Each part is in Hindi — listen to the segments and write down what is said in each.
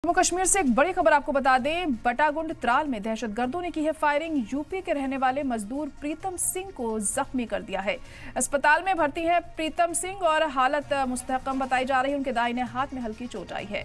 जम्मू कश्मीर से एक बड़ी खबर आपको बता दें। बटागुंड त्राल में दहशतगर्दों ने की है फायरिंग। यूपी के रहने वाले मजदूर प्रीतम सिंह को जख्मी कर दिया है। अस्पताल में भर्ती है प्रीतम सिंह और हालत मुस्तहकम बताई जा रही है। उनके दाहिने हाथ में हल्की चोट आई है।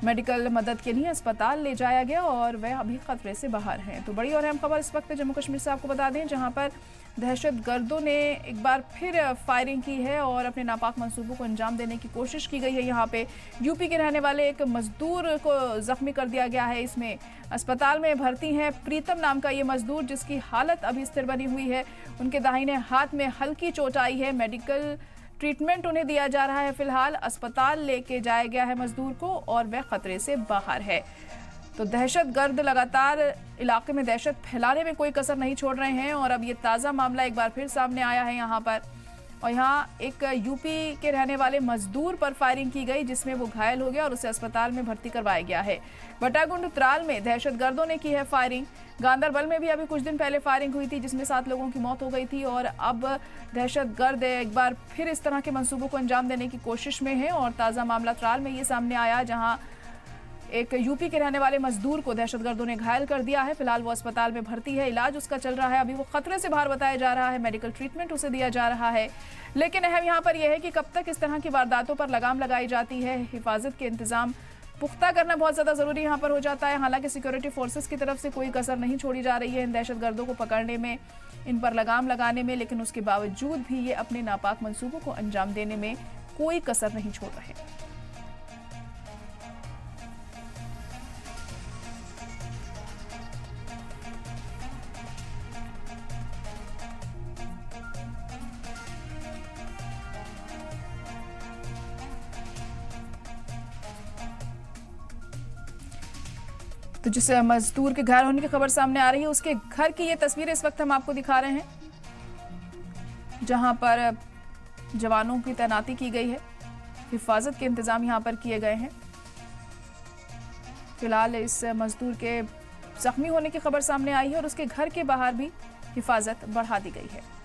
मेडिकल मदद के लिए अस्पताल ले जाया गया और वह अभी खतरे से बाहर हैं। तो बड़ी और अहम खबर इस वक्त जम्मू कश्मीर से आपको बता दें, जहां पर दहशतगर्दों ने एक बार फिर फायरिंग की है और अपने नापाक मंसूबों को अंजाम देने की कोशिश की गई है। यहाँ पे यूपी के रहने वाले एक मजदूर को जख्मी कर दिया गया है। इसमें अस्पताल में भर्ती है प्रीतम नाम का ये मजदूर, जिसकी हालत अभी स्थिर बनी हुई है। उनके दाहिने हाथ में हल्की चोट आई है। मेडिकल ट्रीटमेंट उन्हें दिया जा रहा है। फिलहाल अस्पताल लेके जाया गया है मजदूर को और वह खतरे से बाहर है। तो दहशतगर्द लगातार इलाके में दहशत फैलाने में कोई कसर नहीं छोड़ रहे हैं और अब ये ताज़ा मामला एक बार फिर सामने आया है यहाँ पर। और यहाँ एक यूपी के रहने वाले मजदूर पर फायरिंग की गई, जिसमें वो घायल हो गया और उसे अस्पताल में भर्ती करवाया गया है। बटागुंड त्राल में दहशतगर्दों ने की है फायरिंग। गांदरबल में भी अभी कुछ दिन पहले फायरिंग हुई थी, जिसमें 7 लोगों की मौत हो गई थी। और अब दहशतगर्द एक बार फिर इस तरह के मंसूबों को अंजाम देने की कोशिश में है। और ताज़ा मामला त्राल में ये सामने आया, जहाँ एक यूपी के रहने वाले मजदूर को दहशतगर्दों ने घायल कर दिया है। फिलहाल वो अस्पताल में भर्ती है, इलाज उसका चल रहा है। अभी वो खतरे से बाहर बताया जा रहा है, मेडिकल ट्रीटमेंट उसे दिया जा रहा है। लेकिन अहम यहाँ पर यह है कि कब तक इस तरह की वारदातों पर लगाम लगाई जाती है। हिफाजत के इंतजाम पुख्ता करना बहुत ज़्यादा ज़रूरी यहाँ पर हो जाता है। हालांकि सिक्योरिटी फोर्सेस की तरफ से कोई कसर नहीं छोड़ी जा रही है इन दहशतगर्दों को पकड़ने में, इन पर लगाम लगाने में, लेकिन उसके बावजूद भी ये अपने नापाक मंसूबों को अंजाम देने में कोई कसर नहीं छोड़ रहे। तो जिस मजदूर के घायल होने की खबर सामने आ रही है, उसके घर की ये तस्वीरें इस वक्त हम आपको दिखा रहे हैं, जहां पर जवानों की तैनाती की गई है। हिफाजत के इंतजाम यहां पर किए गए हैं। फिलहाल इस मजदूर के जख्मी होने की खबर सामने आई है और उसके घर के बाहर भी हिफाजत बढ़ा दी गई है।